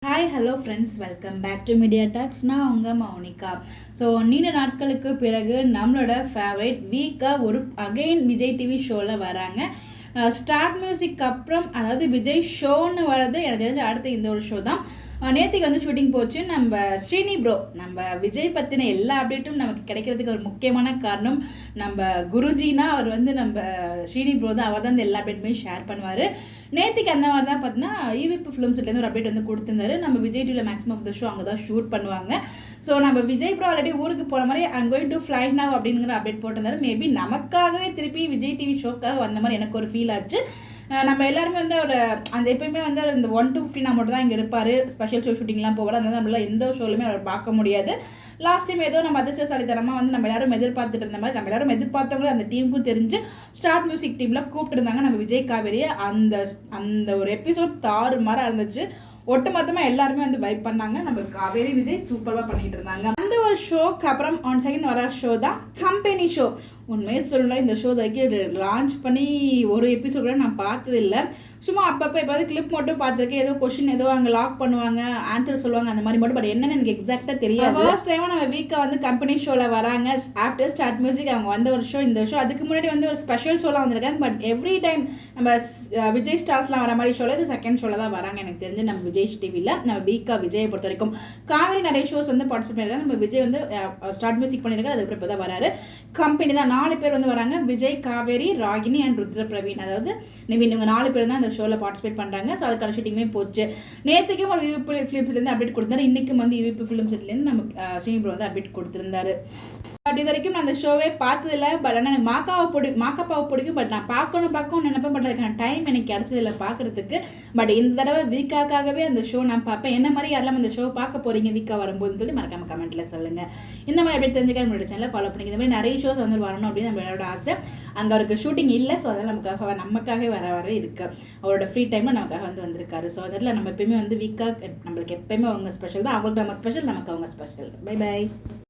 Hi hello friends, welcome back to media talks. நான் உங்கள் Mounika. So நீண்ட நாட்களுக்கு பிறகு நம்மளோட ஃபேவரட் வீக்காக ஒரு அகெயின் விஜய் டிவி ஷோவில் வராங்க. ஸ்டார்ட் மியூசிக் அப்புறம் அதாவது விஜய் ஷோன்னு வர்றது எனக்கு தெரிஞ்ச அடுத்த இந்த ஒரு ஷோ தான். நேற்றுக்கு வந்து ஷூட்டிங் போச்சு. நம்ம ஸ்ரீனி ப்ரோ நம்ம விஜய் பற்றின எல்லா அப்டேட்டும் நமக்கு கிடைக்கிறதுக்கு ஒரு முக்கியமான காரணம் நம்ம குருஜினா அவர் வந்து நம்ம ஸ்ரீனி ப்ரோ தான். அவர் தான் இந்த எல்லா அப்டேட்டுமே ஷேர் பண்ணுவார். நேற்றுக்கு அந்த மாதிரி தான் பார்த்தீங்கன்னா ஈவிபி ஃபிலிம்ஸ்லேருந்து ஒரு அப்டேட் வந்து கொடுத்துருந்தாரு. நம்ம விஜய் டிவியில் மேக்ஸிமம் ஆஃப் த ஷோ அங்கே தான் ஷூட் பண்ணுவாங்க. ஸோ நம்ம விஜய் ப்ரோ ஆல்ரெடி ஊருக்கு போன மாதிரி I'm going to fly now அப்படிங்கிற அப்டேட் போட்டிருந்தாரு. மேபி நமக்காகவே திருப்பி விஜய் டிவி ஷோக்காக வந்த மாதிரி எனக்கு ஒரு ஃபீல் ஆச்சு. நம்ம எல்லாருமே வந்து ஒரு அந்த எப்பயுமே வந்து இந்த 1 to 15 மட்டும் தான் இங்கே இருப்பார். ஸ்பெஷல் ஷோ ஷூட்டிங்லாம் போவார். அதனால நம்மளால் எந்த ஷோலையுமே அவர் பார்க்க முடியாது. லாஸ்ட் டைம் ஏதோ நம்ம அதிர்ஷ்டசாலித்தனமாக வந்து நம்ம எல்லாரும் எதிர்பார்த்துட்டு இருந்த மாதிரி நம்ம எல்லாரும் எதிர்பார்த்தவங்களும் அந்த டீமுக்கும் தெரிஞ்சு ஸ்டார்ட் மியூசிக் டீமில் கூப்பிட்டுருந்தாங்க நம்ம விஜய் காவேரியை. அந்த ஒரு எபிசோட் தாறுமாறாக இருந்துச்சு. ஒட்டுமொத்தமாக எல்லாருமே வந்து வைப் பண்ணாங்க. நம்ம காவேரி விஜய் சூப்பராக பண்ணிட்டு இருந்தாங்க. அந்த ஒரு ஷோக்கு அப்புறம் ஆன் செகண்ட் வர ஷோ தான் கம்பெனி ஷோ. உண்மையை சொல்லலாம், இந்த ஷோ வரைக்கும் லான்ச் பண்ணி ஒரு எபிசோட் கூட நான் பார்த்ததில்லை. சும்மா அப்பப்போ எப்போது கிளிப் மட்டும் பார்த்துருக்கேன். ஏதோ கொஷின் ஏதோ அங்கே லாக் பண்ணுவாங்க, ஆன்சர் சொல்லுவாங்க, அந்த மாதிரி மட்டும். பட் என்னன்னு எனக்கு எக்ஸாக்டாக தெரியாது. ஃபர்ஸ்ட் டைமாக நம்ம வீக்காக வந்து கம்பெனி ஷோவில் வராங்க. ஆஃப்டர் ஸ்டார்ட் மியூசிக் அவங்க வந்த ஒரு ஷோ இந்த ஷோ. அதுக்கு முன்னாடி வந்து ஒரு ஸ்பெஷல் ஷோலாம் வந்திருக்காங்க. பட் எவ்ரி டைம் நம்ம விஜய் ஸ்டார்ஸ்லாம் வர மாதிரி ஷோவில் இது செகண்ட் ஷோவில் தான் வராங்க. எனக்கு தெரிஞ்சு நம்ம விஜய் டிவியில் நம்ம வீக்கா விஜயை பொறுத்த வரைக்கும் காவேரி நிறைய ஷோஸ் வந்து பார்ட்டிசிபேட் பண்ணியிருக்காங்க. நம்ம விஜய் வந்து ஸ்டார்ட் மியூசிக் பண்ணியிருக்காரு. அதுக்கப்புறம் இப்போ தான் வராரு. கம்பெனி தான் 4 பேர் வந்து வராங்க. விஜய், காவேரி, ராகினி அண்ட் ருத்ர பிரவீன், அதாவது நிவின், இவங்க 4 பேர் தான் இந்த ஷோவில் பார்ட்டிசிபேட் பண்ணுறாங்க. ஸோ அதுக்கான ஷூட்டிங்குமே போச்சு. நேற்றுக்கும் ஒரு ஈவிபி ஃபிலிம்ஸ்லேருந்து அப்டேட் கொடுத்தாரு. இன்றைக்கும் வந்து ஈவிபி ஃபிலிம்ஸ்லேருந்து நம்ம ஸ்ரீனி ப்ரோ வந்து அப்டேட் கொடுத்துருந்தாரு. பட் இது வரைக்கும் நான் அந்த ஷோவே பார்த்ததில்ல. பட் ஆனால் எனக்கு மாக்காப்பாவை பிடிக்கும். பட் நான் பார்க்கணும் நினைப்பேன். பட் அதுக்கான டைம் எனக்கு கிடச்சதில்லை பார்க்குறதுக்கு. பட் இந்த தடவை வீக்காகவே அந்த ஷோ நான் பார்ப்பேன். என்ன மாதிரி யாரெல்லாம் அந்த ஷோ பார்க்க போகிறீங்க வீக்காக வரும்போதுன்னு சொல்லி மறக்காம கமெண்ட்டில் சொல்லுங்கள். இந்த மாதிரி அப்டேட் தெரிஞ்சுக்க நம்மளோட சேனலை ஃபாலோ பண்ணிங்க. இந்த மாதிரி நிறைய ஷோஸ் வந்து வரணும் அப்படின்னு நம்மளோட ஆசை. அங்கே அவருக்கு ஷூட்டிங் இல்லை. ஸோ அதனால் நமக்காகவே வர இருக்கு. அவரோட ஃப்ரீ டைமில் நமக்காக வந்து வந்திருக்காரு. ஸோ அதில் நம்ம எப்பயுமே வந்து வீக்காக நம்மளுக்கு எப்பயுமே அவங்க ஸ்பெஷல் தான். அவங்களுக்கு நம்ம ஸ்பெஷல், நமக்கு அவங்க ஸ்பெஷல். By by.